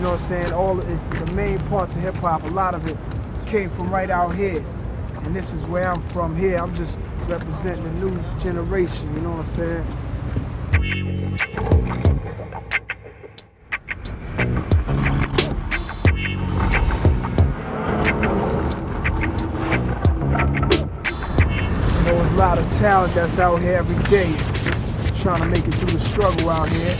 know what I'm saying, all the main parts of hip hop, a lot of it came from right out here. And this is where I'm from here. I'm just representing the new generation, you know what I'm saying? You know, there's a lot of talent that's out here every day trying to make it through the struggle out here.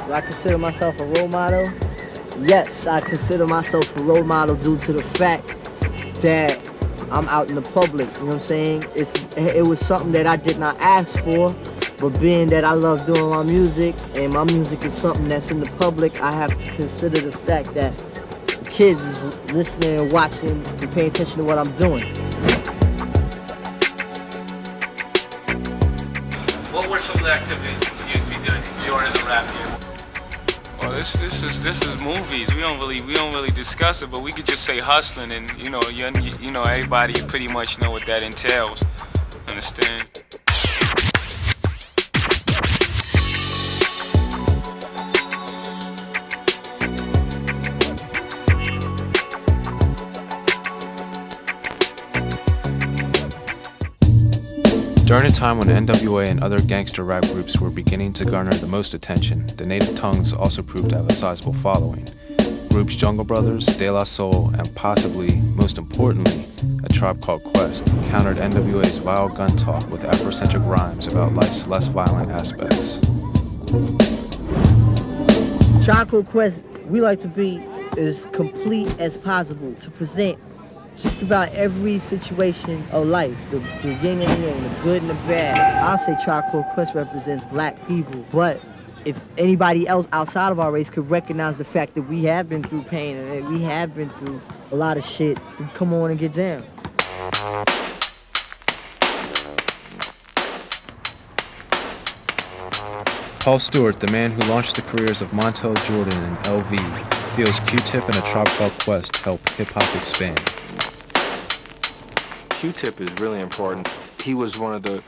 Do I consider myself a role model? Yes, I consider myself a role model due to the fact that I'm out in the public, you know what I'm saying? It was something that I did not ask for, but being that I love doing my music, and my music is something that's in the public, I have to consider the fact that the kids is listening and watching and paying attention to what I'm doing. What were some of the activities you'd be doing if you were in the rap game? Well, this is movies. We don't really discuss it, but we could just say hustling, and you know everybody pretty much know what that entails. Understand? During a time when NWA and other gangster rap groups were beginning to garner the most attention, the Native Tongues also proved to have a sizable following. Groups Jungle Brothers, De La Soul, and possibly, most importantly, A Tribe Called Quest countered NWA's vile gun talk with Afrocentric rhymes about life's less violent aspects. Tribe Called Quest, we like to be as complete as possible to present just about every situation of life, the yin and yang, the good and the bad. I'll say Tribe Called Quest represents black people, but if anybody else outside of our race could recognize the fact that we have been through pain and that we have been through a lot of shit, then come on and get down. Paul Stewart, the man who launched the careers of Montel Jordan and LV, feels Q-Tip and A Tribe Called Quest help hip-hop expand. Q-Tip is really important. He was one of the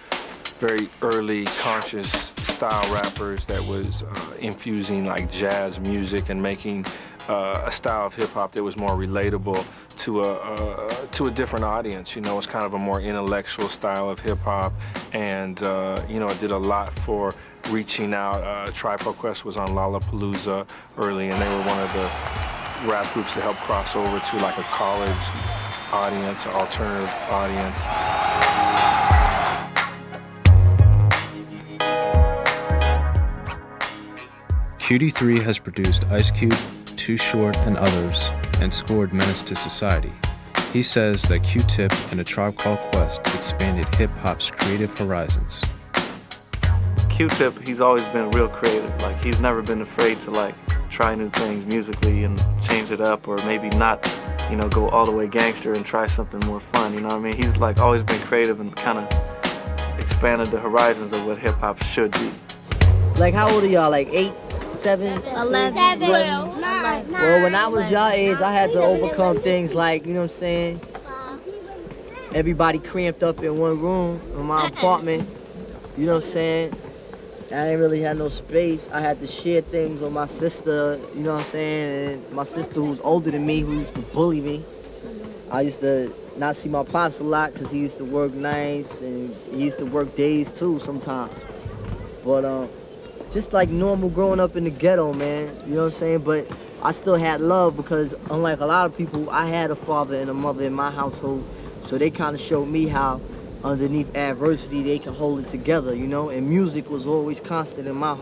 very early conscious style rappers that was infusing like jazz music and making a style of hip-hop that was more relatable to a different audience. You know, it's kind of a more intellectual style of hip-hop, and you know, it did a lot for reaching out. Tribe Called Quest was on Lollapalooza early, and they were one of the rap groups that helped cross over to like a college audience, an alternative audience. QD3 has produced Ice Cube, Too Short, and others, and scored Menace to Society. He says that Q-Tip and A Tribe Called Quest expanded hip-hop's creative horizons. Q-Tip, he's always been real creative. Like, he's never been afraid to like try new things musically and change it up, or maybe not, you know, go all the way gangster and try something more fun, you know what I mean? He's like always been creative and kind of expanded the horizons of what hip-hop should be. Like, how old are y'all? Like 8, 7, 11, 12? Well, when I was y'all age, I had to overcome things like, you know what I'm saying, everybody cramped up in one room in my apartment, you know what I'm saying? I didn't really have no space. I had to share things with my sister, you know what I'm saying? And my sister, who was older than me, who used to bully me. I used to not see my pops a lot because he used to work nights and he used to work days too sometimes. But just like normal growing up in the ghetto, man, you know what I'm saying? But I still had love because unlike a lot of people, I had a father and a mother in my household. So they kind of showed me how underneath adversity, they can hold it together, you know? And music was always constant in my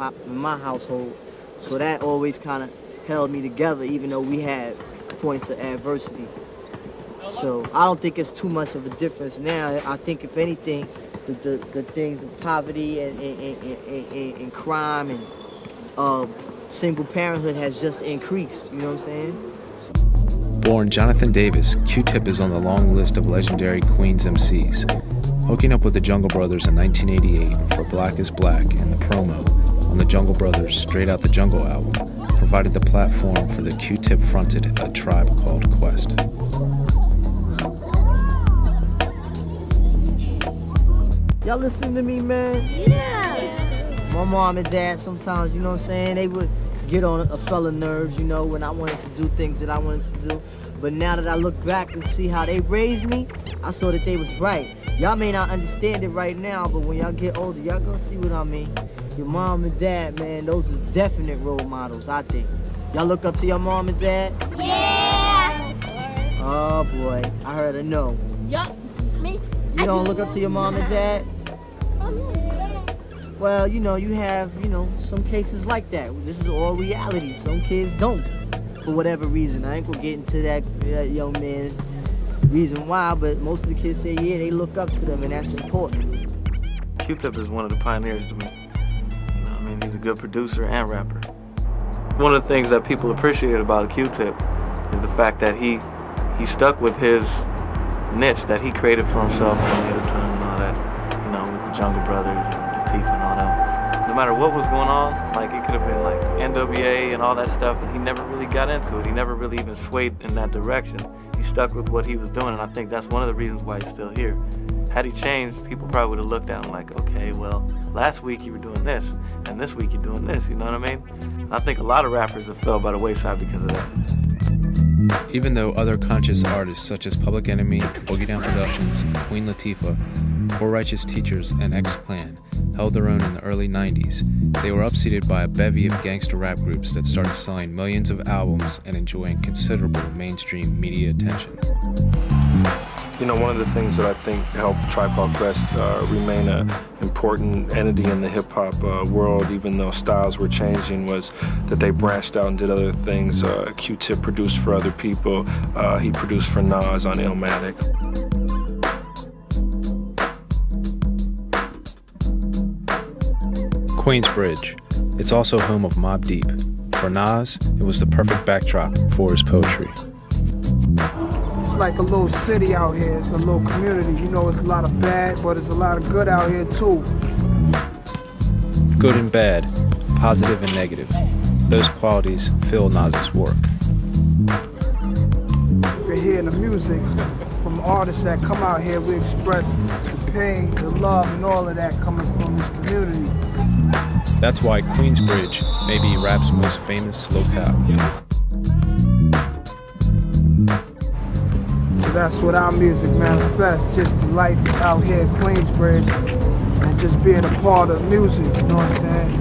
household. So that always kind of held me together, even though we had points of adversity. So I don't think it's too much of a difference now. I think, if anything, the things of poverty and crime and single parenthood has just increased, you know what I'm saying? Born Jonathan Davis, Q-Tip is on the long list of legendary Queens MCs. Hooking up with the Jungle Brothers in 1988 for Black is Black and the promo on the Jungle Brothers Straight Out the Jungle album provided the platform for the Q-Tip fronted A Tribe Called Quest. Y'all listen to me, man? Yeah. My mom and dad sometimes, you know what I'm saying, they would get on a fella nerves, you know, when I wanted to do things that I wanted to do. But now that I look back and see how they raised me, I saw that they was right. Y'all may not understand it right now, but when y'all get older, y'all gonna see what I mean. Your mom and dad, man, those are definite role models, I think. Y'all look up to your mom and dad? Yeah. Oh boy, I heard a no. Yup. Me. You don't look up to your mom and dad? Well, you know, you have, you know, some cases like that. This is all reality. Some kids don't, for whatever reason. I ain't gonna get into that young man's reason why, but most of the kids say, yeah, they look up to them, and that's important. Q-Tip is one of the pioneers to me. You know what I mean? He's a good producer and rapper. One of the things that people appreciate about Q-Tip is the fact that he stuck with his niche that he created for himself in Native Tongue and all that, you know, with the Jungle Brothers and Latifah and all them. No matter what was going on, like it could have been like NWA and all that stuff, and he never really got into it. He never really even swayed in that direction. He stuck with what he was doing, and I think that's one of the reasons why he's still here. Had he changed, people probably would have looked at him like, okay, well, last week you were doing this, and this week you're doing this, you know what I mean? And I think a lot of rappers have fell by the wayside because of that. Even though other conscious artists such as Public Enemy, Boogie Down Productions, Queen Latifah, Poor Righteous Teachers, and X-Clan held their own in the early 90s, they were upseated by a bevy of gangster rap groups that started selling millions of albums and enjoying considerable mainstream media attention. You know, one of the things that I think helped Tribe Called Quest remain an important entity in the hip-hop world, even though styles were changing, was that they branched out and did other things. Q-Tip produced for other people. He produced for Nas on Illmatic. Queensbridge. It's also home of Mobb Deep. For Nas, it was the perfect backdrop for his poetry. It's like a little city out here. It's a little community. You know, it's a lot of bad, but there's a lot of good out here too. Good and bad, positive and negative. Those qualities fill Nas's work. We're hearing the music from artists that come out here. We express the pain, the love, and all of that coming from this community. That's why Queensbridge may be rap's most famous locale. So that's what our music manifests, just the life out here in Queensbridge and just being a part of music, you know what I'm saying?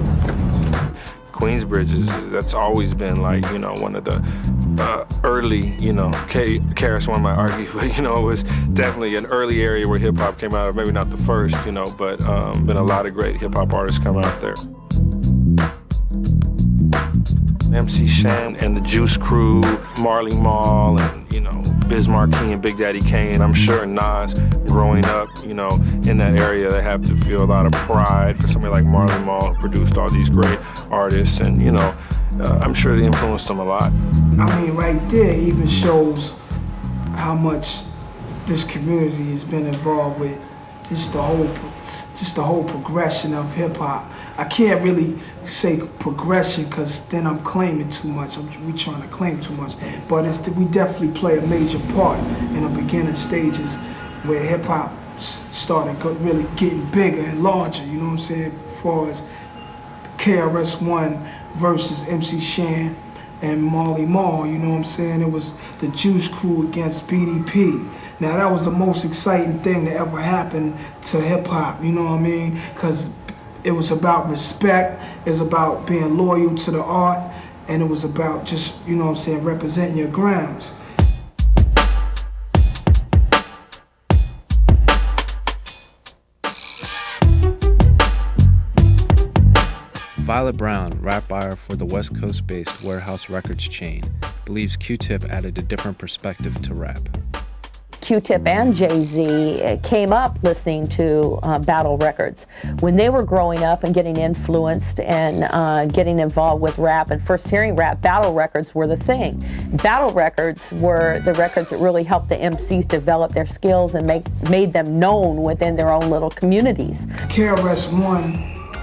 Queensbridge, that's always been like, you know, one of the early, you know, KRS-One might argue, but, you know, it was definitely an early area where hip-hop came out of, maybe not the first, you know, but been a lot of great hip-hop artists come out there. MC Shan and the Juice Crew, Marley Marl, and, you know, Biz Markie and Big Daddy Kane. I'm sure Nas, growing up, you know, in that area, they have to feel a lot of pride for somebody like Marley Marl, who produced all these great artists, and, you know, I'm sure they influenced them a lot. I mean, right there even shows how much this community has been involved with just the whole progression of hip hop. I can't really say progression because then I'm claiming too much. We trying to claim too much, but we definitely play a major part in the beginning stages where hip hop started really getting bigger and larger. You know what I'm saying? As far as KRS-One versus MC Shan and Marley Marl, you know what I'm saying? It was the Juice Crew against BDP. Now that was the most exciting thing that ever happened to hip hop, you know what I mean? Because it was about respect, it was about being loyal to the art, and it was about just, you know what I'm saying, representing your grounds. Violet Brown, rap buyer for the West Coast-based Warehouse Records chain, believes Q-Tip added a different perspective to rap. Q-Tip and Jay-Z came up listening to Battle Records. When they were growing up and getting influenced and getting involved with rap and first hearing rap, Battle Records were the thing. Battle Records were the records that really helped the MCs develop their skills and made them known within their own little communities. KRS-One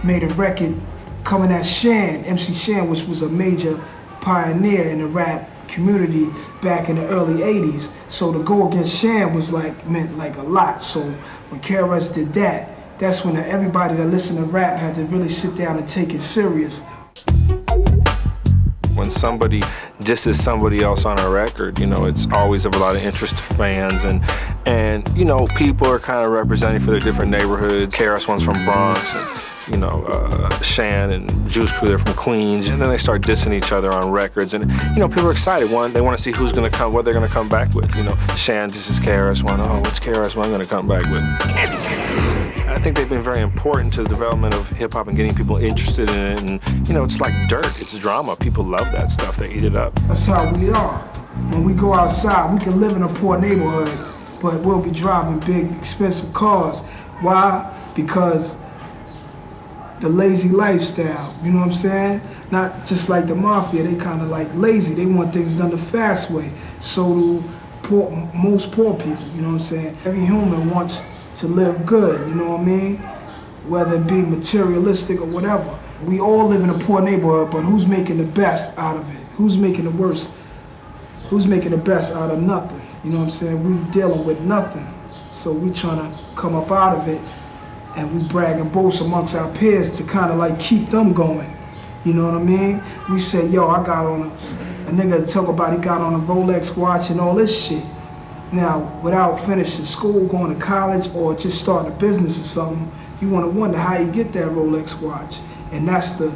made a record coming at Shan, MC Shan, which was a major pioneer in the rap community back in the early 80s. So to go against Shan was meant a lot. So when KRS did that, that's when everybody that listened to rap had to really sit down and take it serious. When somebody disses somebody else on a record, you know, it's always of a lot of interest to fans, and you know, people are kind of representing for their different neighborhoods. KRS One's from Bronx, and you know, Shan and Juice Crew, they're from Queens, and then they start dissing each other on records, and you know, people are excited. One, they want to see who's gonna come, what they're gonna come back with. You know, Shan disses KRS One. Oh, what's KRS One gonna come back with? I think they've been very important to the development of hip hop and getting people interested in it. And you know, it's like dirt, it's drama. People love that stuff. They eat it up. That's how we are. When we go outside, we can live in a poor neighborhood, but we'll be driving big, expensive cars. Why? Because the lazy lifestyle, you know what I'm saying? Not just like the mafia, they kind of like lazy. They want things done the fast way. So do most poor people, you know what I'm saying? Every human wants to live good, you know what I mean? Whether it be materialistic or whatever. We all live in a poor neighborhood, but who's making the best out of it? Who's making the worst? Who's making the best out of nothing? You know what I'm saying? We dealing with nothing. So we trying to come up out of it, and we brag and boast amongst our peers to kind of like keep them going. You know what I mean? We say, yo, I got on a nigga talk about he got on a Rolex watch and all this shit. Now, without finishing school, going to college, or just starting a business or something, you want to wonder how you get that Rolex watch. And that's the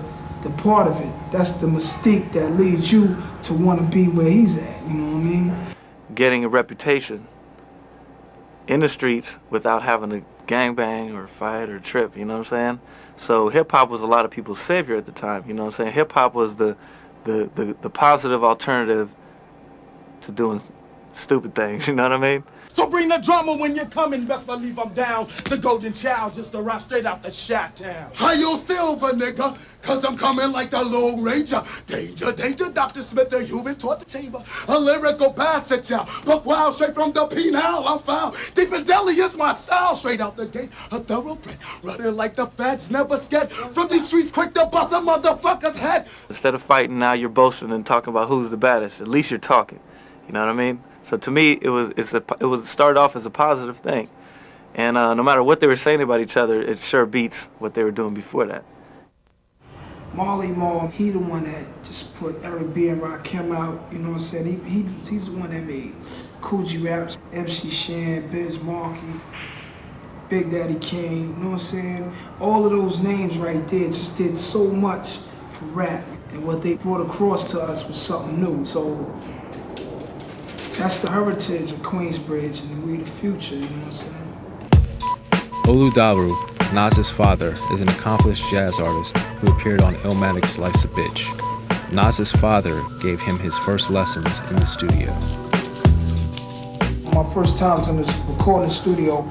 part of it. That's the mystique that leads you to want to be where he's at, you know what I mean? Getting a reputation in the streets without having to gangbang or fight or trip, you know what I'm saying? So hip-hop was a lot of people's savior at the time, you know what I'm saying? Hip-hop was the positive alternative to doing stupid things, you know what I mean? So bring the drama when you're coming, best believe I'm down. The golden child just arrived straight out the Chi-Town. Hi, you silver nigga, cause I'm coming like the Lone Ranger. Danger, danger, Dr. Smith, the human torture chamber. A lyrical passenger, but wild straight from the penal. I'm found deep in Delhi is my style. Straight out the gate, a thoroughbred, running like the feds, never scared. From these streets, quick to bust a motherfucker's head. Instead of fighting, now you're boasting and talking about who's the baddest. At least you're talking, you know what I mean? So to me, it started off as a positive thing, and no matter what they were saying about each other, it sure beats what they were doing before that. Marley Marl, he the one that just put Eric B and Rakim out, you know what I'm saying? He's the one that made Kool G Raps, MC Shan, Biz Markie, Big Daddy Kane, you know what I'm saying? All of those names right there just did so much for rap, and what they brought across to us was something new. So that's the heritage of Queensbridge, and we the future, you know what I'm saying? Olu Daru, Nas's father, is an accomplished jazz artist who appeared on Illmatic's Life's a Bitch. Nas's father gave him his first lessons in the studio. My first times in this recording studio,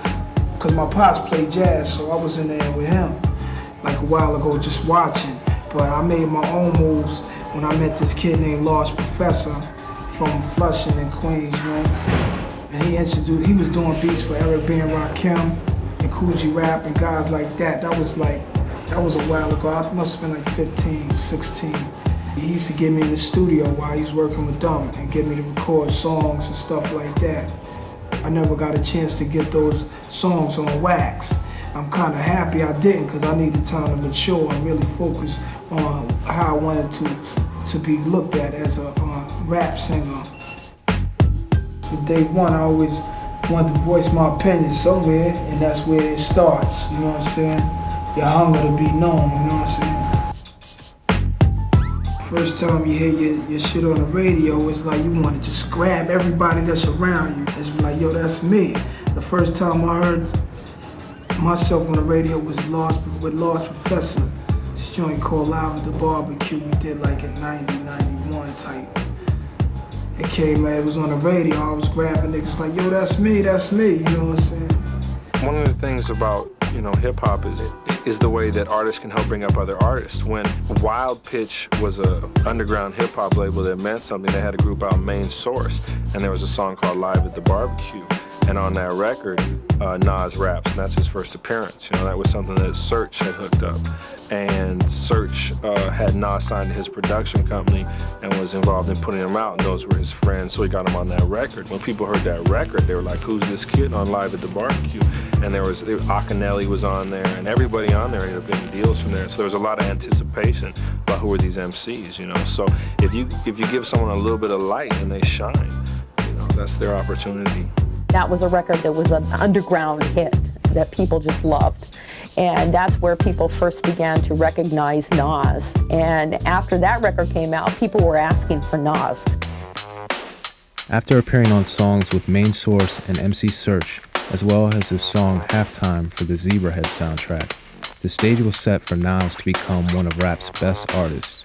because my pops played jazz, so I was in there with him like a while ago just watching. But I made my own moves when I met this kid named Large Professor from Flushing in Queens, you know. And he was doing beats for Eric B and Rakim and Kool G Rap and guys like that. That was a while ago. I must have been like 15, 16. He used to get me in the studio while he was working with them and get me to record songs and stuff like that. I never got a chance to get those songs on wax. I'm kind of happy I didn't, because I needed time to mature and really focus on how I wanted to be looked at as a rap singer. From day one, I always wanted to voice my opinion somewhere, and that's where it starts, you know what I'm saying? Your hunger to be known, you know what I'm saying? First time you hear your shit on the radio, it's like you want to just grab everybody that's around you. It's like, yo, that's me. The first time I heard myself on the radio was with Large Professor. This joint called Live at the Barbecue. We did like a 90, 91 type. It came, it was on the radio. I was grabbing niggas like, yo, that's me, you know what I'm saying? One of the things about, you know, hip hop is the way that artists can help bring up other artists. When Wild Pitch was a underground hip hop label that meant something, they had a group out Main Source, and there was a song called Live at the Barbecue. And on that record, Nas raps, and that's his first appearance. You know, that was something that Search had hooked up. And Search had Nas signed to his production company and was involved in putting him out, and those were his friends, so he got him on that record. When people heard that record, they were like, who's this kid on Live at the Barbecue? And Akinelli was on there, and everybody on there ended up getting deals from there. So there was a lot of anticipation about who are these MCs, you know. So if you give someone a little bit of light and they shine, you know, that's their opportunity. That was a record that was an underground hit that people just loved. And that's where people first began to recognize Nas. And after that record came out, people were asking for Nas. After appearing on songs with Main Source and MC Search, as well as his song Halftime for the Zebrahead soundtrack, the stage was set for Nas to become one of rap's best artists.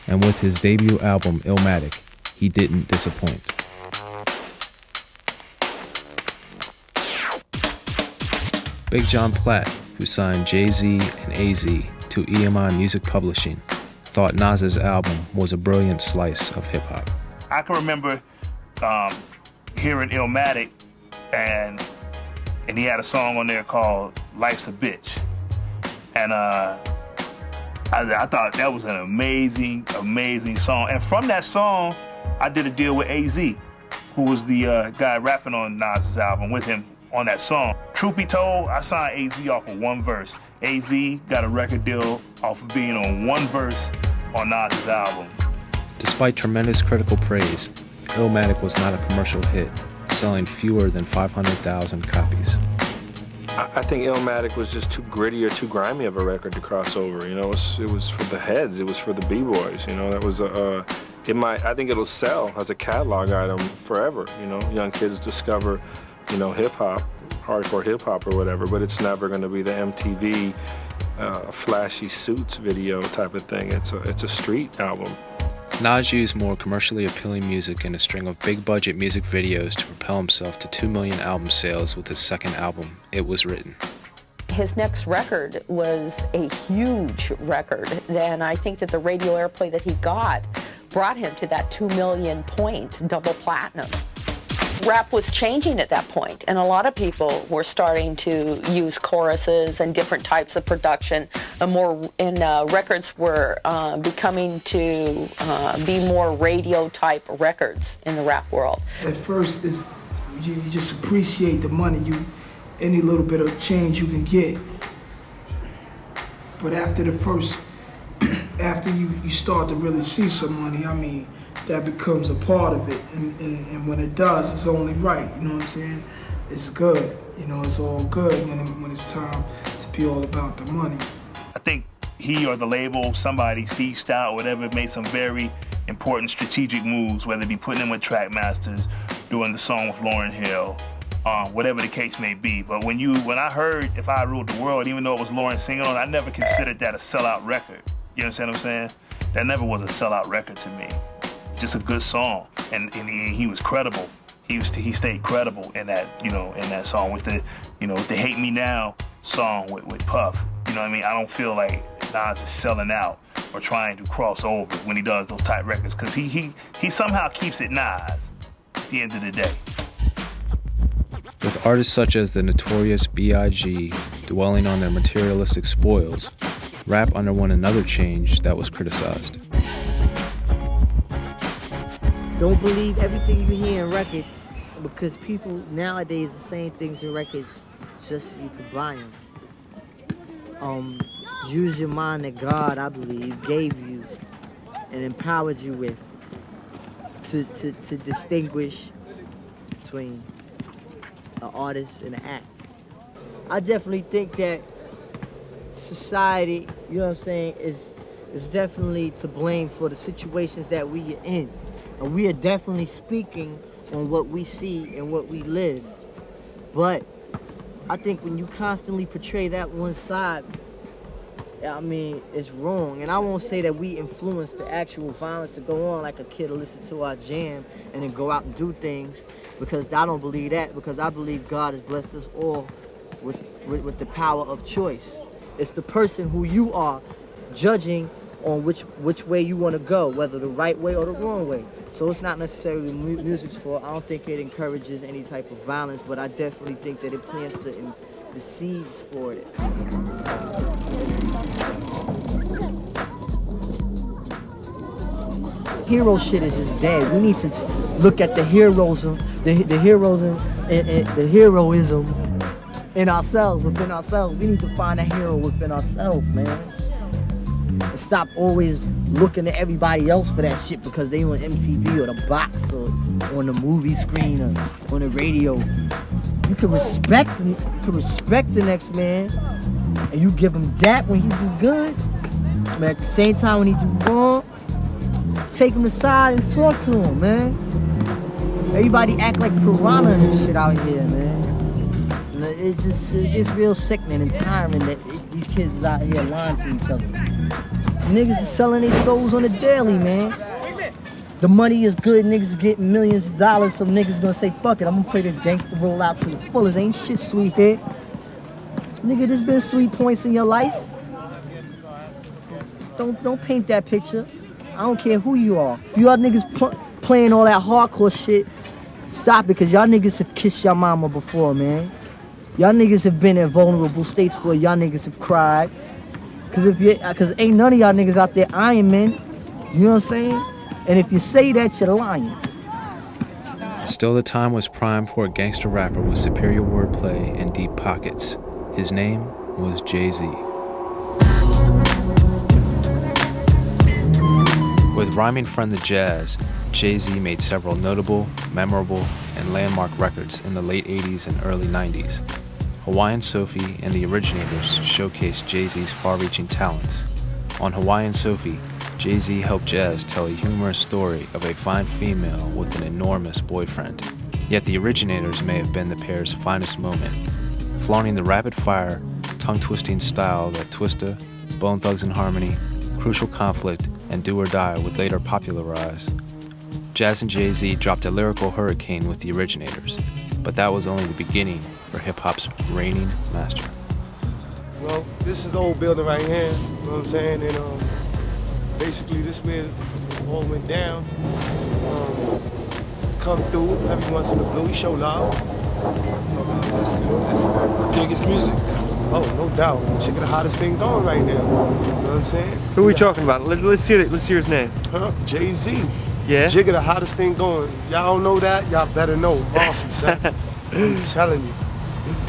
And with his debut album Illmatic, he didn't disappoint. Big John Platt, who signed Jay-Z and AZ to EMI Music Publishing, thought Nas's album was a brilliant slice of hip-hop. I can remember hearing Illmatic, and he had a song on there called Life's a Bitch. And I thought that was an amazing, amazing song. And from that song, I did a deal with AZ, who was the guy rapping on Nas's album with him on that song. Truth be told, I signed AZ off of one verse. AZ got a record deal off of being on one verse on Nas's album. Despite tremendous critical praise, Illmatic was not a commercial hit, selling fewer than 500,000 copies. I think Illmatic was just too gritty or too grimy of a record to cross over. You know, it was for the heads, it was for the b-boys. You know, that was I think it'll sell as a catalog item forever. You know, young kids discover, you know, hip-hop, hardcore hip-hop or whatever, but it's never going to be the MTV flashy suits video type of thing. It's a street album. Nas used more commercially appealing music and a string of big-budget music videos to propel himself to 2 million album sales with his second album, It Was Written. His next record was a huge record, and I think that the radio airplay that he got brought him to that 2 million point double platinum. Rap was changing at that point, and a lot of people were starting to use choruses and different types of production. Records were becoming to be more radio-type records in the rap world. At first, you just appreciate the money, any little bit of change you can get. But after you start to really see some money, I mean, that becomes a part of it, and when it does, it's only right, you know what I'm saying? It's good, you know, it's all good when it's time to be all about the money. I think he or the label, somebody, Steve Stout, whatever, made some very important strategic moves, whether it be putting him with Trackmasters, doing the song with Lauryn Hill, whatever the case may be. But when I heard If I Ruled the World, even though it was Lauryn singing on, I never considered that a sellout record. You understand what I'm saying? That never was a sellout record to me. Just a good song, and he was credible. He stayed credible in that, you know, in that song with the, you know, the Hate Me Now song with Puff. You know what I mean? I don't feel like Nas is selling out or trying to cross over when he does those type records, because he somehow keeps it Nas at the end of the day. With artists such as the notorious B.I.G. dwelling on their materialistic spoils, rap underwent another change that was criticized. Don't believe everything you hear in records, because people nowadays are saying things in records just so you can buy them. Use your mind that God, I believe, gave you and empowered you with to distinguish between an artist and an act. I definitely think that society, you know what I'm saying, is definitely to blame for the situations that we are in. And we are definitely speaking on what we see and what we live. But I think when you constantly portray that one side, I mean, it's wrong. And I won't say that we influence the actual violence to go on, like a kid will listen to our jam and then go out and do things, because I don't believe that, because I believe God has blessed us all with the power of choice. It's the person who you are judging on which way you want to go, whether the right way or the wrong way. So it's not necessarily music's fault. I don't think it encourages any type of violence, but I definitely think that it plants the seeds for it. Hero shit is just dead. We need to look at the heroism, the heroism and the heroism in ourselves, within ourselves. We need to find a hero within ourselves, man. And stop always looking at everybody else for that shit because they on MTV or the box or on the movie screen or on the radio. You can respect the next man, and you give him that when he do good. But at the same time, when he do wrong, take him aside and talk to him, man. Everybody act like piranha and shit out here, man. And it gets real sickening and tiring that these kids is out here lying to each other. Niggas is selling their souls on the daily, man. The money is good, niggas is getting millions of dollars, so niggas gonna say, fuck it, I'm gonna play this gangster roll out to the fullest. Ain't shit sweet here. Nigga, there's been sweet points in your life. Don't paint that picture. I don't care who you are. If y'all niggas playing all that hardcore shit, stop it, because y'all niggas have kissed your mama before, man. Y'all niggas have been in vulnerable states where y'all niggas have cried. Because ain't none of y'all niggas out there Iron Men. You know what I'm saying? And if you say that, you're lying. Still, the time was prime for a gangster rapper with superior wordplay and deep pockets. His name was Jay-Z. With rhyming friend The Jazz, Jay-Z made several notable, memorable, and landmark records in the late 80s and early 90s. Hawaiian Sophie and the Originators showcased Jay-Z's far-reaching talents. On Hawaiian Sophie, Jay-Z helped Jazz tell a humorous story of a fine female with an enormous boyfriend. Yet the Originators may have been the pair's finest moment, flaunting the rapid-fire, tongue-twisting style that Twista, Bone Thugs-n-Harmony, Crucial Conflict, and Do or Die would later popularize. Jazz and Jay-Z dropped a lyrical hurricane with the Originators, but that was only the beginning for hip-hop's reigning master. Well, this is the old building right here, you know what I'm saying? And basically this where it all went down. Come through every once in a blue, we show love. That's good. Dig his music. Oh, no doubt. Check the hottest thing going right now. You know what I'm saying? Who are we talking about? Let's hear his name. Huh? Jay-Z. Yeah? Jigga, the hottest thing going. Y'all don't know that? Y'all better know. Bossy, son. I'm telling you.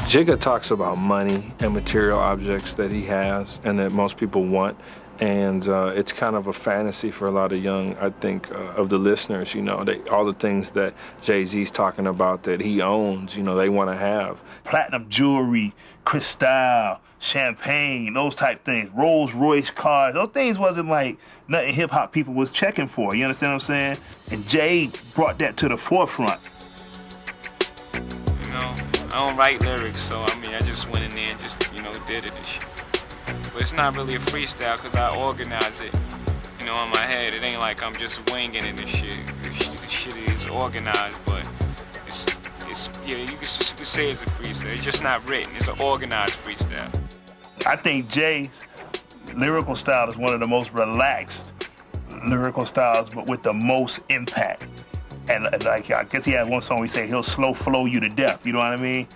Jigga talks about money and material objects that he has and that most people want. And it's kind of a fantasy for a lot of young, I think, of the listeners, you know, all the things that Jay-Z's talking about that he owns, you know, they want to have. Platinum jewelry, Cristal, champagne, those type things, Rolls Royce cars, those things wasn't like nothing hip-hop people was checking for, you understand what I'm saying? And Jay brought that to the forefront. You know, I don't write lyrics, so I mean, I just went in there and just, you know, did it and shit. But it's not really a freestyle because I organize it, you know, in my head. It ain't like I'm just winging it and shit. The shit is organized, but it's yeah, you can say it's a freestyle. It's just not written. It's an organized freestyle. I think Jay's lyrical style is one of the most relaxed lyrical styles, but with the most impact. And like, I guess he has one song where he say he'll slow flow you to death, you know what I mean?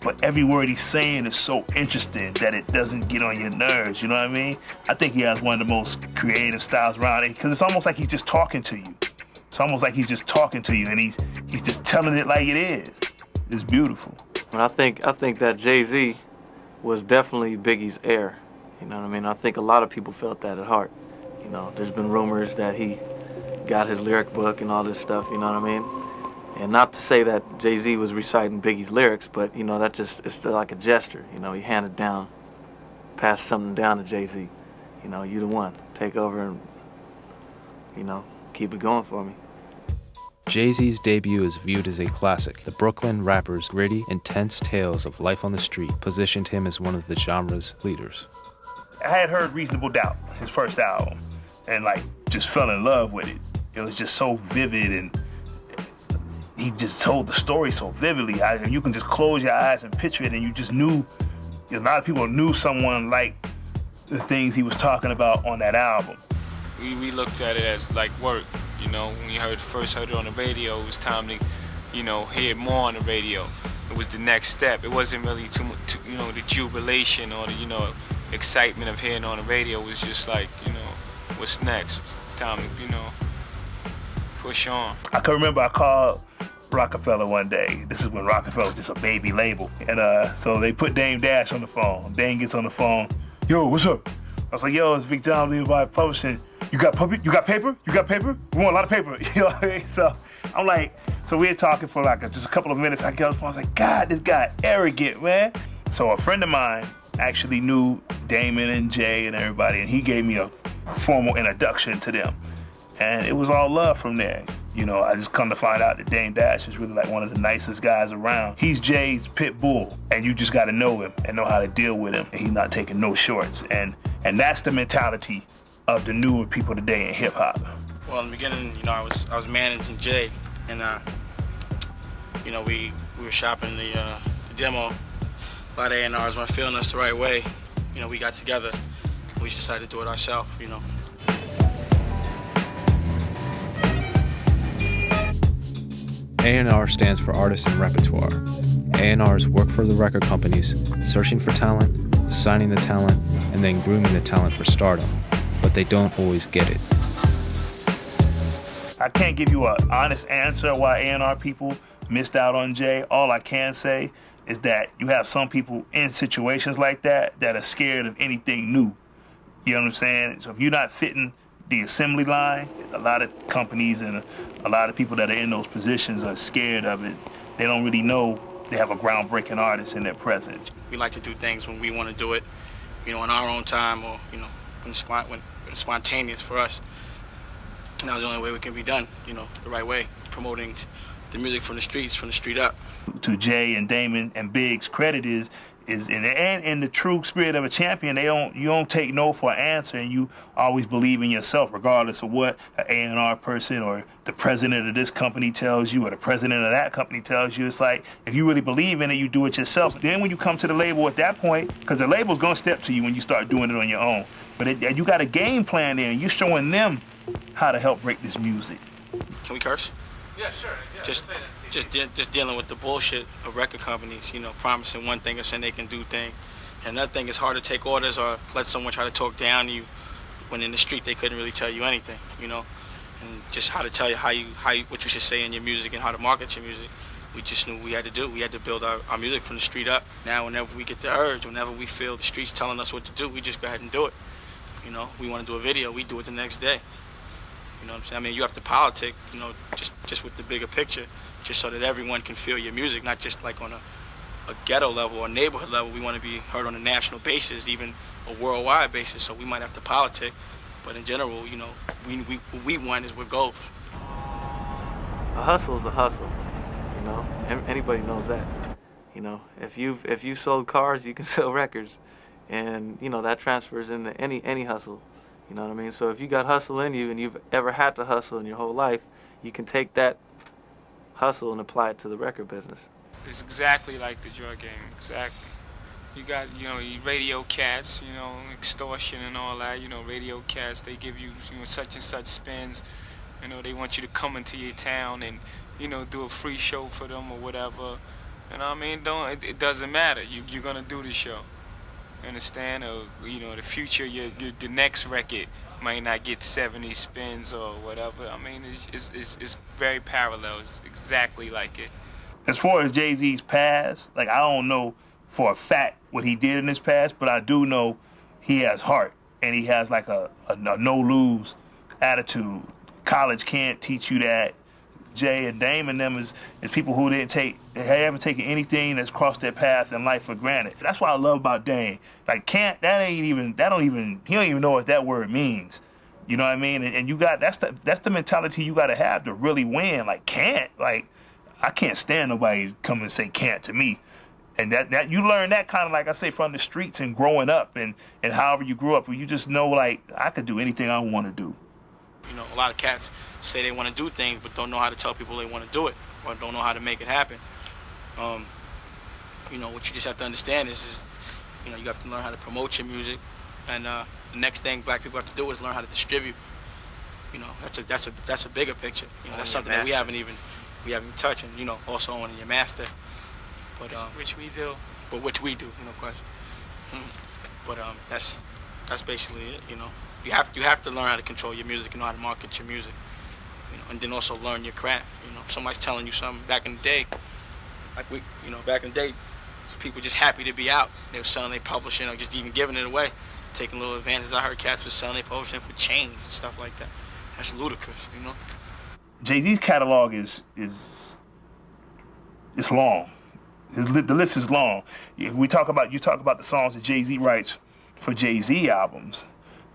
But every word he's saying is so interesting that it doesn't get on your nerves, you know what I mean? I think he has one of the most creative styles around it, because it's almost like he's just talking to you. It's almost like he's just talking to you, and he's just telling it like it is. It's beautiful. And I think that Jay-Z was definitely Biggie's heir. You know what I mean? I think a lot of people felt that at heart. You know, there's been rumors that he got his lyric book and all this stuff, you know what I mean? And not to say that Jay-Z was reciting Biggie's lyrics, but, you know, it's still like a gesture. You know, he handed down, passed something down to Jay-Z. You know, you the one. Take over and, you know, keep it going for me. Jay-Z's debut is viewed as a classic. The Brooklyn rapper's gritty, intense tales of life on the street positioned him as one of the genre's leaders. I had heard Reasonable Doubt, his first album, and like just fell in love with it. It was just so vivid, and he just told the story so vividly. You can just close your eyes and picture it, and you just knew, a lot of people knew someone like the things he was talking about on that album. We looked at it as like work, you know. When we first heard it on the radio, it was time to, you know, hear it more on the radio. It was the next step. It wasn't really you know, the jubilation or the, you know, excitement of hearing on the radio. It was just like, you know, what's next? It's time to, you know, push on. I can remember I called Rockefeller one day. This is when Rockefeller was just a baby label. And so they put Dame Dash on the phone. Dame gets on the phone. Yo, what's up? I was like, yo, it's Vic John Levi Publishing. You got paper? You got paper? We want a lot of paper. You know what I mean? So I'm like, so we were talking for like just a couple of minutes. I got on the phone. I was like, God, this guy arrogant, man. So a friend of mine actually knew Damon and Jay and everybody, and he gave me a formal introduction to them. And it was all love from there. You know, I just come to find out that Dame Dash is really like one of the nicest guys around. He's Jay's pit bull, and you just got to know him and know how to deal with him. And he's not taking no shorts. And that's the mentality of the newer people today in hip hop. Well, in the beginning, you know, I was managing Jay, and you know, we were shopping the demo. A lot of A&Rs weren't feeling us the right way. You know, we got together. We decided to do it ourselves. You know. A&R stands for Artists and Repertoire. A&Rs work for the record companies, searching for talent, signing the talent, and then grooming the talent for stardom. But they don't always get it. I can't give you an honest answer why A&R people missed out on Jay. All I can say is that you have some people in situations like that that are scared of anything new. You know what I'm saying? So if you're not fitting the assembly line, a lot of companies and a lot of people that are in those positions are scared of it. They don't really know they have a groundbreaking artist in their presence. We like to do things when we want to do it, you know, in our own time, or, you know, when it's spontaneous for us. And that's the only way we can be done, you know, the right way, promoting the music from the streets, from the street up. To Jay and Damon and Big's credit is in the true spirit of a champion, you don't take no for an answer, and you always believe in yourself, regardless of what an A&R person or the president of this company tells you or the president of that company tells you. It's like, if you really believe in it, you do it yourself. Then when you come to the label at that point, because the label's gonna step to you when you start doing it on your own. But you got a game plan there, and you're showing them how to help break this music. Can we curse? Yeah, sure. Yeah, Just dealing with the bullshit of record companies, you know, promising one thing and saying they can do things. And another thing, it's hard to take orders or let someone try to talk down to you when in the street they couldn't really tell you anything, you know. And just how to tell you what you should say in your music and how to market your music. We just knew we had to do. We had to build our music from the street up. Now whenever we get the urge, whenever we feel the streets telling us what to do, we just go ahead and do it. You know, we want to do a video, we do it the next day. You know what I'm saying? I mean, you have to politic, you know, just with the bigger picture, just so that everyone can feel your music, not just like on a ghetto level or neighborhood level. We want to be heard on a national basis, even a worldwide basis, so we might have to politic. But in general, you know, what we want is what goes. A hustle is a hustle, you know? Anybody knows that. You know, if you've sold cars, you can sell records. And, you know, that transfers into any hustle. You know what I mean? So if you got hustle in you and you've ever had to hustle in your whole life, you can take that hustle and apply it to the record business. It's exactly like the drug game, exactly. You got, you know, radio cats, you know, extortion and all that, you know, radio cats, they give you, you know, such and such spins, you know, they want you to come into your town and, you know, do a free show for them or whatever. You know what I mean? It doesn't matter, you're gonna do the show. You understand? Or, you know, the future, the next record might not get 70 spins or whatever. I mean, it's very parallel. It's exactly like it. As far as Jay-Z's past, like, I don't know for a fact what he did in his past, but I do know he has heart and he has like a no-lose attitude. College can't teach you that. Jay and Dame and them is people who they haven't taken anything that's crossed their path in life for granted. That's what I love about Dame. Like, he don't even know what that word means. You know what I mean? And you got, that's the mentality you gotta have to really win. Like, can't, like, I can't stand nobody come and say can't to me. And that you learn that kind of, like I say, from the streets and growing up and however you grew up, where you just know, like, I could do anything I want to do. You know, a lot of cats say they want to do things but don't know how to tell people they want to do it or don't know how to make it happen. You know, what you just have to understand is you know, you have to learn how to promote your music, And the next thing black people have to do is learn how to distribute. You know, that's a bigger picture. You know, that's something that we haven't even touched, and you know, also owning your master. But which we do. But which we do, you know, question. But that's basically it. You know, you have to learn how to control your music and know how to market your music. You know, and then also learn your craft. You know, if somebody's telling you something back in the day, back in the day, people were just happy to be out. They were selling their publishing or just even giving it away, taking little advantages. I heard cats were selling their publishing for chains and stuff like that. That's ludicrous, you know. Jay-Z's catalog is long. The list is long. You talk about the songs that Jay-Z writes for Jay-Z albums.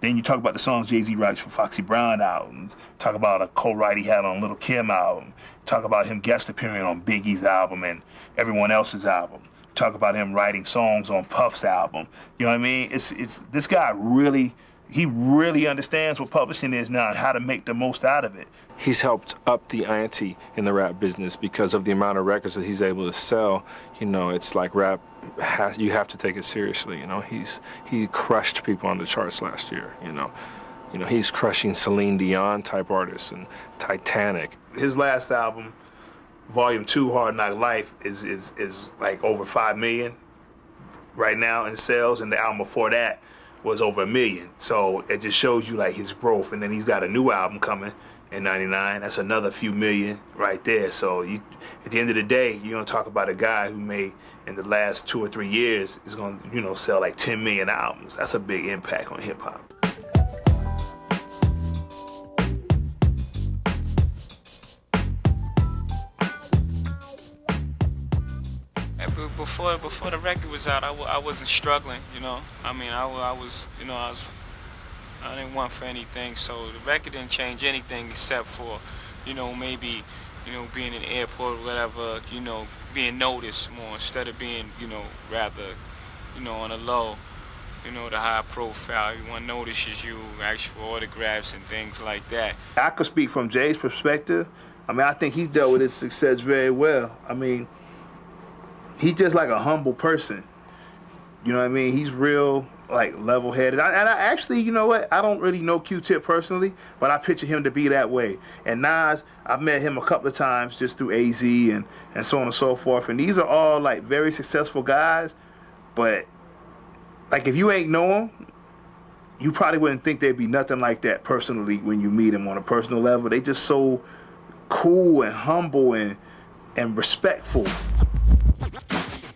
Then you talk about the songs Jay-Z writes for Foxy Brown albums. Talk about a co-write he had on Lil' Kim album. Talk about him guest appearing on Biggie's album and everyone else's album. Talk about him writing songs on Puff's album. You know what I mean? It's this guy really understands what publishing is now and how to make the most out of it. He's helped up the ante in the rap business because of the amount of records that he's able to sell. You know, it's like rap, you have to take it seriously. You know, he crushed people on the charts last year. You know, he's crushing Celine Dion type artists and Titanic. His last album, Volume 2, Hard Knock Life, is like over 5 million right now in sales, and the album before that was over 1 million. So it just shows you like his growth. And then he's got a new album coming in '99. That's another few million right there. So at the end of the day, you're gonna talk about a guy who may, in the last 2 or 3 years, is gonna, you know, sell like 10 million albums. That's a big impact on hip hop. Before the record was out, I wasn't struggling, you know. I mean, I didn't want for anything, so the record didn't change anything except for, you know, maybe, you know, being in the airport or whatever, you know, being noticed more instead of being, you know, rather, you know, on a low, you know, the high profile. Everyone notices you, asks for autographs and things like that. I could speak from Jay's perspective. I mean, I think he's dealt with his success very well. I mean, he's just like a humble person. You know what I mean? He's real, like, level-headed. And I actually, you know what? I don't really know Q-Tip personally, but I picture him to be that way. And Nas, I've met him a couple of times just through AZ and so on and so forth. And these are all, like, very successful guys. But, like, if you ain't know them, you probably wouldn't think they'd be nothing like that personally when you meet them on a personal level. They just so cool and humble and respectful.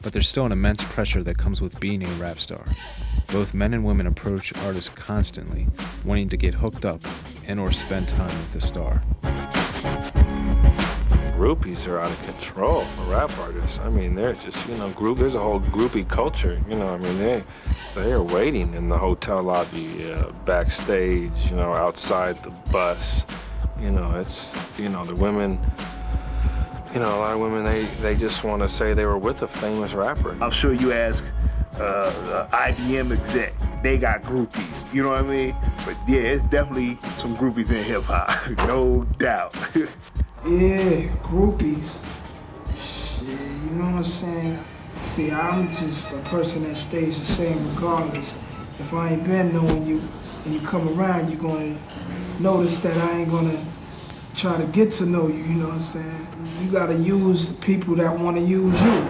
But there's still an immense pressure that comes with being a rap star. Both men and women approach artists constantly, wanting to get hooked up and or spend time with the star. Groupies are out of control for rap artists. I mean, they're just, you know, there's a whole groupie culture. You know, I mean, they are waiting in the hotel lobby, backstage, you know, outside the bus. You know, it's, you know, the women. You know, a lot of women, they just want to say they were with a famous rapper. I'm sure you ask IBM exec, they got groupies, you know what I mean? But yeah, it's definitely some groupies in hip hop, no doubt. Yeah, groupies. Shit, you know what I'm saying? See, I'm just a person that stays the same regardless. If I ain't been knowing you, when you come around, you're gonna notice that I ain't gonna try to get to know you, you know what I'm saying? You gotta use the people that wanna use you.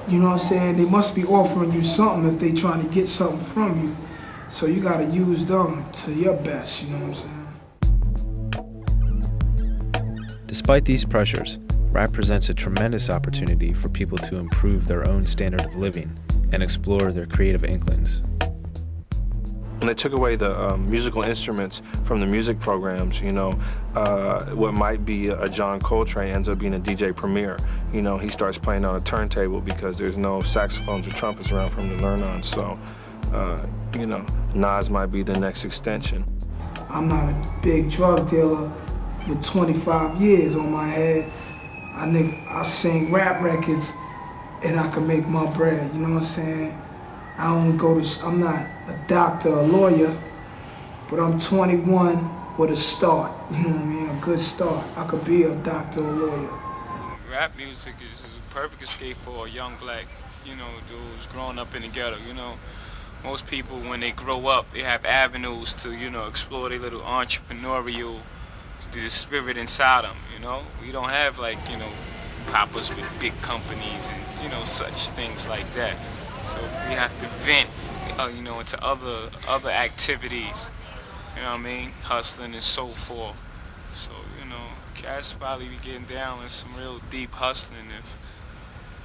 You know what I'm saying? They must be offering you something if they trying to get something from you. So you gotta use them to your best, you know what I'm saying? Despite these pressures, rap presents a tremendous opportunity for people to improve their own standard of living and explore their creative inklings. When they took away the musical instruments from the music programs, you know, what might be a John Coltrane ends up being a DJ Premier. You know, he starts playing on a turntable because there's no saxophones or trumpets around for him to learn on. So, you know, Nas might be the next extension. I'm not a big drug dealer with 25 years on my head. I sing rap records and I can make my bread, you know what I'm saying? I'm not a doctor or lawyer, but I'm 21 with a start, you know what I mean, a good start. I could be a doctor or lawyer. Rap music is a perfect escape for a young black, you know, dude who's growing up in the ghetto, you know. most people, when they grow up, they have avenues to, you know, explore their little entrepreneurial, the spirit inside them, you know? We don't have, like, you know, poppers with big companies and, you know, such things like that. So we have to vent, you know, into other activities, you know what I mean? Hustling and so forth. So, you know, cats probably be getting down with some real deep hustling if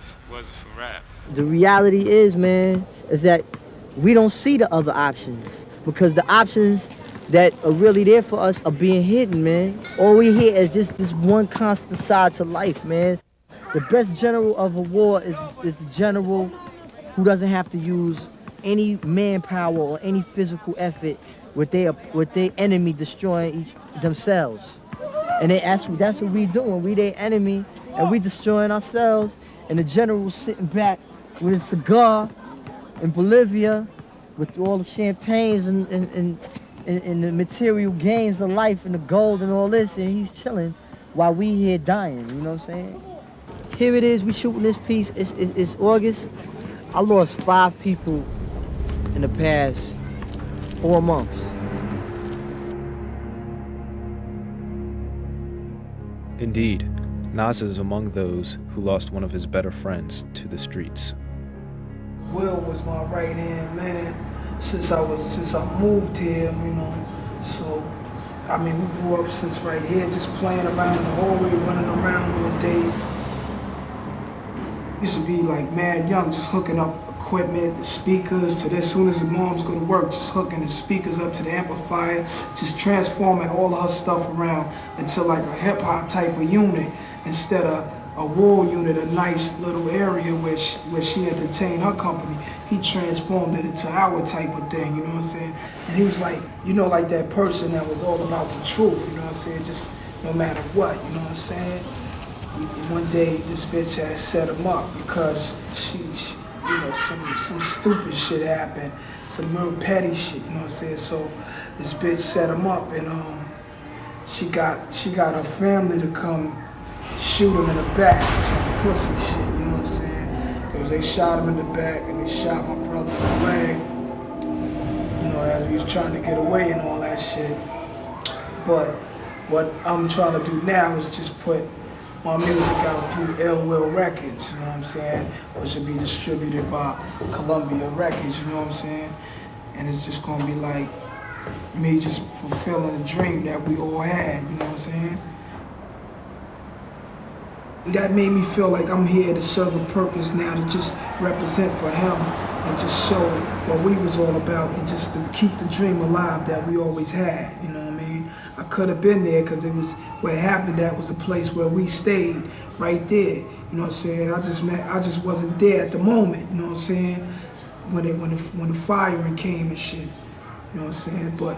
it wasn't for rap. The reality is, man, is that we don't see the other options because the options that are really there for us are being hidden, man. All we hear is just this one constant side to life, man. The best general of a war is the general who doesn't have to use any manpower or any physical effort with their enemy destroying themselves. And that's what we doing. We their enemy and we destroying ourselves. And the general sitting back with a cigar in Bolivia with all the champagnes and the material gains of life and the gold and all this, and he's chilling while we here dying, you know what I'm saying? Here it is, we shooting this piece, it's August. I lost 5 people in the past 4 months. Indeed, Nas is among those who lost one of his better friends to the streets. Will was my right hand man since I moved here, you know. So, I mean, we grew up since right here, just playing around in the hallway, running around all day. Used to be like mad young, just hooking up equipment, the speakers to this. As soon as the moms go to work, just hooking the speakers up to the amplifier, just transforming all of her stuff around into like a hip hop type of unit instead of a wall unit, a nice little area where she entertained her company. He transformed it into our type of thing, you know what I'm saying? And he was like, you know, like that person that was all about the truth, you know what I'm saying? Just no matter what, you know what I'm saying? One day, this bitch had set him up because she you know, some stupid shit happened, some real petty shit, you know what I'm saying? So this bitch set him up, and she got her family to come shoot him in the back, some pussy shit, you know what I'm saying? Because they shot him in the back and they shot my brother in the leg, you know, as he was trying to get away and all that shit. But what I'm trying to do now is just put my music out through Ill Will Records, you know what I'm saying? Which should be distributed by Columbia Records, you know what I'm saying? And it's just gonna be like me just fulfilling the dream that we all had, you know what I'm saying? That made me feel like I'm here to serve a purpose now, to just represent for him and just show what we was all about and just to keep the dream alive that we always had, you know what I mean? I could have been there because it was where it happened. That was a place where we stayed right there, you know what I'm saying? I just wasn't there at the moment, you know what I'm saying? When the firing came and shit, you know what I'm saying? But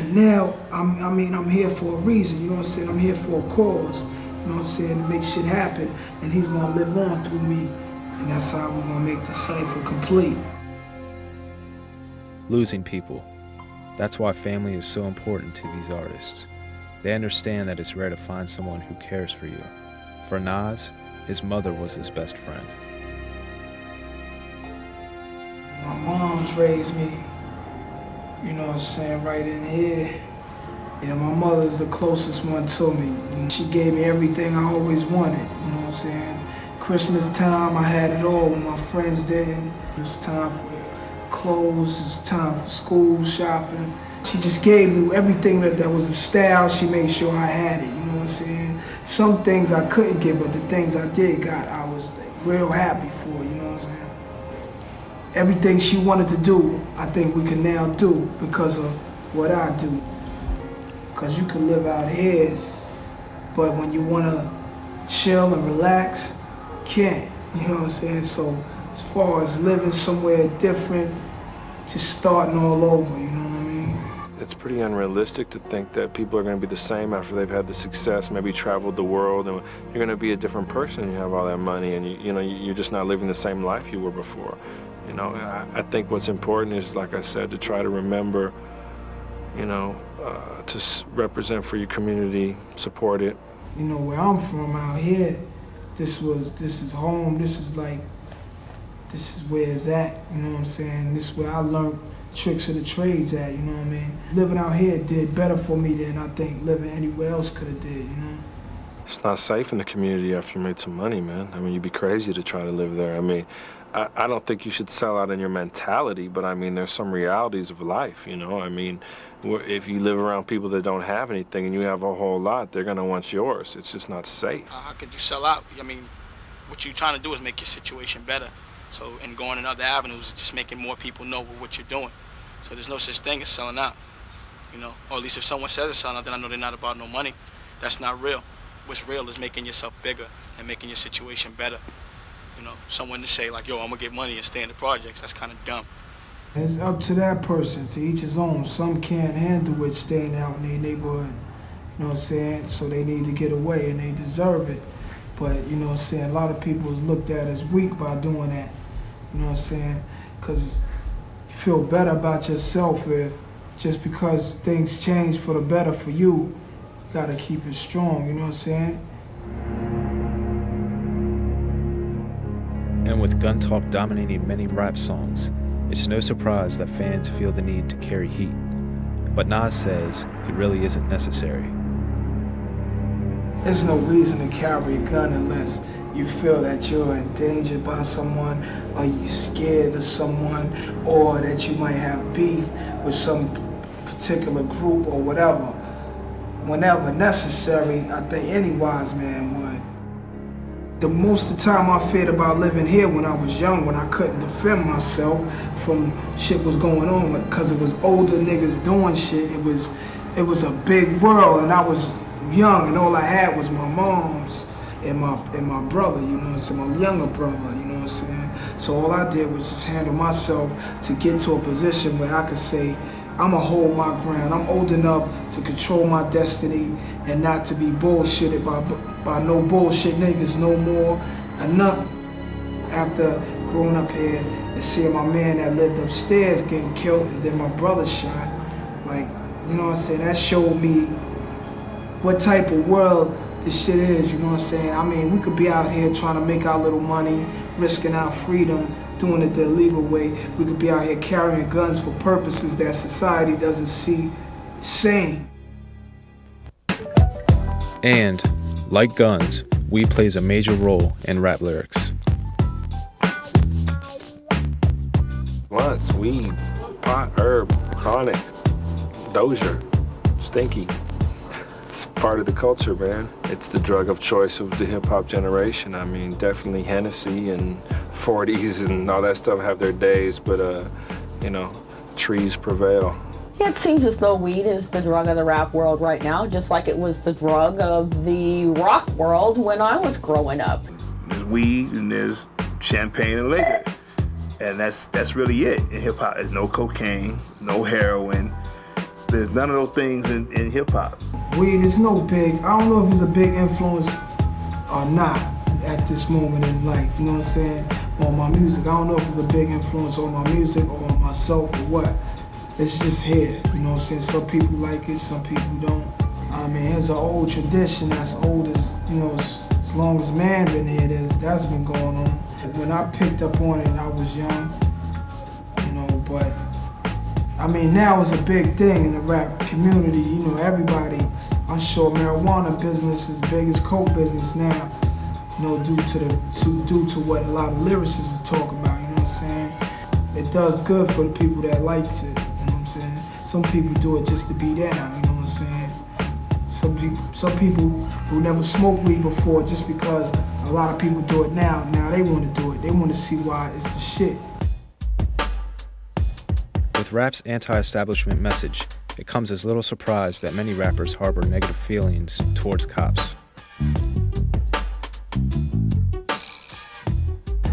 now, I'm here for a reason, you know what I'm saying? I'm here for a cause. You know what I'm saying, to make shit happen, and he's gonna live on through me, and that's how we're gonna make the cipher complete. Losing people. That's why family is so important to these artists. They understand that it's rare to find someone who cares for you. For Nas, his mother was his best friend. My mom's raised me, you know what I'm saying, right in here. Yeah, my mother's the closest one to me. And she gave me everything I always wanted, you know what I'm saying? Christmas time, I had it all when my friends didn't. It was time for clothes, it was time for school shopping. She just gave me everything that was a style. She made sure I had it, you know what I'm saying? Some things I couldn't get, but the things I did got, I was real happy for, you know what I'm saying? Everything she wanted to do, I think we can now do because of what I do. Because you can live out here, but when you want to chill and relax, can't, you know what I'm saying? So as far as living somewhere different, just starting all over, you know what I mean? It's pretty unrealistic to think that people are going to be the same after they've had the success, maybe traveled the world, and you're going to be a different person. You have all that money, and you're just not living the same life you were before. You know, I think what's important is, like I said, to try to remember, you know, to represent for your community, support it. You know, where I'm from out here, this is home. This is like this is where it's at, you know what I'm saying? This is where I learned tricks of the trades at, you know what I mean? Living out here did better for me than I think living anywhere else could have did, you know? It's not safe in the community after you made some money, man. I mean, you'd be crazy to try to live there. I mean, I don't think you should sell out in your mentality, but I mean, there's some realities of life, you know? I mean, if you live around people that don't have anything and you have a whole lot, they're gonna want yours. It's just not safe. How could you sell out? I mean, what you're trying to do is make your situation better. So, and going in other avenues, just making more people know what you're doing. So there's no such thing as selling out, you know? Or at least if someone says it's selling out, then I know they're not about no money. That's not real. What's real is making yourself bigger and making your situation better. You know, someone to say like, yo, I'm gonna get money and stay in the projects, that's kind of dumb. It's up to that person, to each his own. Some can't handle it staying out in their neighborhood, you know what I'm saying? So they need to get away and they deserve it. But, you know what I'm saying, a lot of people is looked at as weak by doing that, you know what I'm saying? Because you feel better about yourself if just because things change for the better for you, you gotta keep it strong, you know what I'm saying? And with gun talk dominating many rap songs, it's no surprise that fans feel the need to carry heat. But Nas says it really isn't necessary. There's no reason to carry a gun unless you feel that you're endangered by someone, or you scared of someone, or that you might have beef with some particular group or whatever. Whenever necessary, I think any wise man would. The most of the time I feared about living here when I was young, when I couldn't defend myself from shit was going on, because it was older niggas doing shit. It was a big world, and I was young, and all I had was my mom's and my brother, you know what I'm saying, my younger brother, you know what I'm saying. So all I did was just handle myself to get to a position where I could say, I'ma hold my ground. I'm old enough to control my destiny and not to be bullshitted by no bullshit niggas no more or nothing. After growing up here and seeing my man that lived upstairs getting killed and then my brother shot, like, you know what I'm saying, that showed me what type of world this shit is, you know what I'm saying? I mean, we could be out here trying to make our little money, risking our freedom, doing it the illegal way. We could be out here carrying guns for purposes that society doesn't see sane. And, like guns, weed plays a major role in rap lyrics. Blunts, weed, pot, herb, chronic, dozier, stinky. It's part of the culture, man. It's the drug of choice of the hip-hop generation. I mean, definitely Hennessy and 40s and all that stuff have their days, but, you know, trees prevail. Yeah, it seems as though weed is the drug of the rap world right now, just like it was the drug of the rock world when I was growing up. There's weed and there's champagne and liquor. And that's really it in hip-hop. There's no cocaine, no heroin. There's none of those things in hip-hop. Weed is no big, I don't know if it's a big influence or not at this moment in life, you know what I'm saying, on my music. I don't know if it's a big influence on my music or on myself or what. It's just here, you know what I'm saying? Some people like it, some people don't. I mean, it's an old tradition that's old as, you know, as long as man been here, that's been going on. When I picked up on it, I was young, you know, but I mean, now it's a big thing in the rap community, you know, everybody. I'm sure marijuana business is big as coke business now, you know, due to what a lot of lyricists talk about, you know what I'm saying? It does good for the people that likes it, you know what I'm saying? Some people do it just to be there, you know what I'm saying? Some people who never smoked weed before, just because a lot of people do it now they want to do it. They want to see why it's the shit. With rap's anti-establishment message, it comes as little surprise that many rappers harbor negative feelings towards cops.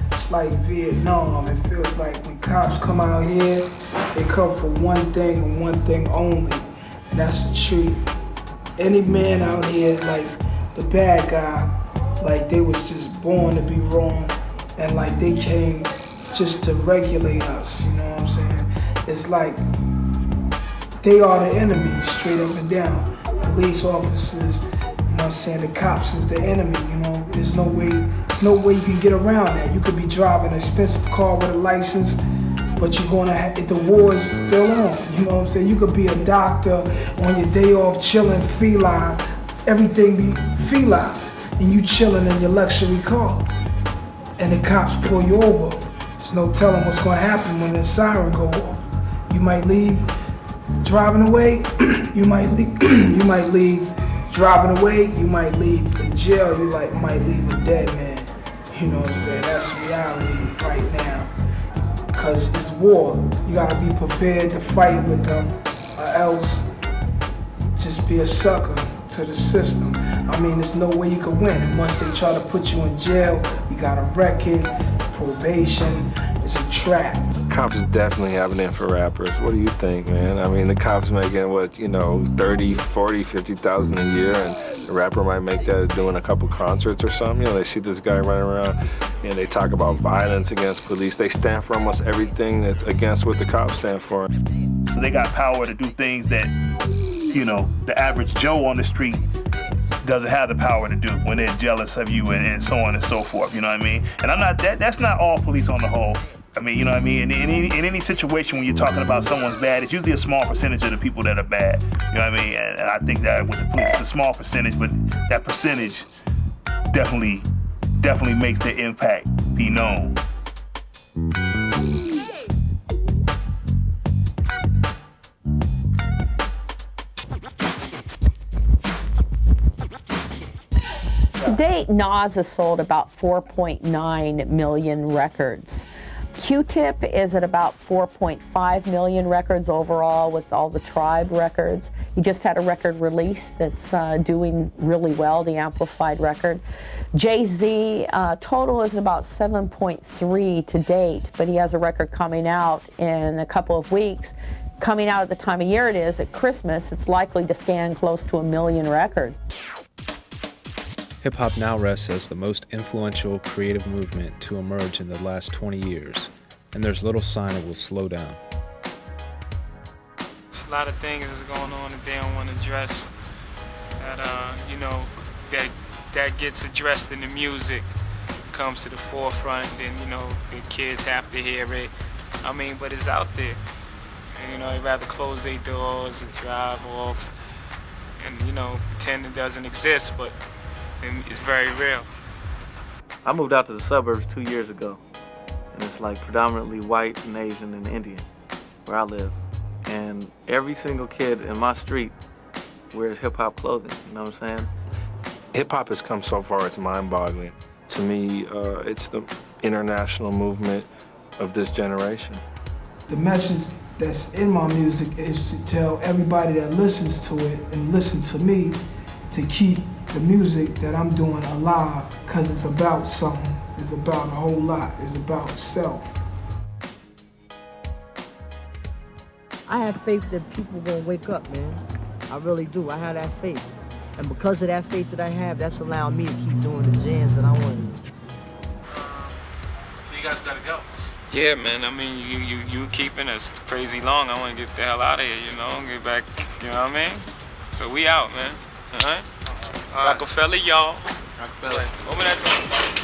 It's like Vietnam. It feels like when cops come out here, they come for one thing and one thing only, and that's to treat any man out here like the bad guy, like they was just born to be wrong, and like they came just to regulate us, you know what I'm saying? It's like they are the enemy, straight up and down. Police officers, you know what I'm saying, the cops is the enemy, you know? There's no way There's no way you can get around that. You could be driving an expensive car with a license, but you're gonna have, the war is still on. You know what I'm saying? You could be a doctor on your day off, chilling, feline, everything be feline, and you chilling in your luxury car, and the cops pull you over. There's no telling what's gonna happen when the siren go off. You might leave driving away. You might leave driving away. You might leave in jail. You might leave a dead man. You know what I'm saying? That's reality right now. Because it's war. You gotta be prepared to fight with them, or else just be a sucker to the system. I mean, there's no way you can win. And once they try to put you in jail, you got a record, probation. It's a trap. Cops definitely have it in for rappers. What do you think, man? I mean, the cops making what, 30, 40, 50,000 a year, and the rapper might make that doing a couple concerts or something. They see this guy running around and they talk about violence against police. They stand for almost everything that's against what the cops stand for. They got power to do things that, the average Joe on the street doesn't have the power to do when they're jealous of you and so on and so forth, you know what I mean? And that's not all police on the whole. I mean, you know what I mean? In any situation when you're talking about someone's bad, it's usually a small percentage of the people that are bad, you know what I mean? And I think that with the police, it's a small percentage, but that percentage definitely makes their impact be known. To date, Nas has sold about 4.9 million records. Q-Tip is at about 4.5 million records overall with all the Tribe records. He just had a record release that's doing really well, the Amplified record. Jay-Z, total is about 7.3 to date, but he has a record coming out in a couple of weeks. Coming out at the time of year it is, at Christmas, it's likely to scan close to 1 million records. Hip-hop now rests as the most influential creative movement to emerge in the last 20 years, and there's little sign it will slow down. There's a lot of things that's going on that they don't want to address, that gets addressed in the music, comes to the forefront, and, the kids have to hear it. I mean, but it's out there. And, they'd rather close their doors and drive off and, pretend it doesn't exist, but it's very real. I moved out to the suburbs 2 years ago, and it's like predominantly white and Asian and Indian where I live. And every single kid in my street wears hip-hop clothing, you know what I'm saying? Hip-hop has come so far, it's mind-boggling. To me, it's the international movement of this generation. The message that's in my music is to tell everybody that listens to it and listen to me to keep the music that I'm doing alive, because it's about something. It's about a whole lot. It's about self. I have faith that people gonna wake up, man. I really do. I have that faith. And because of that faith that I have, that's allowing me to keep doing the jams that I want to do. So you guys gotta go. Yeah, man. I mean, you keeping us crazy long. I want to get the hell out of here, get back, you know what I mean? So we out, man. All right? Rockefeller, y'all. Rockefeller. Over that door.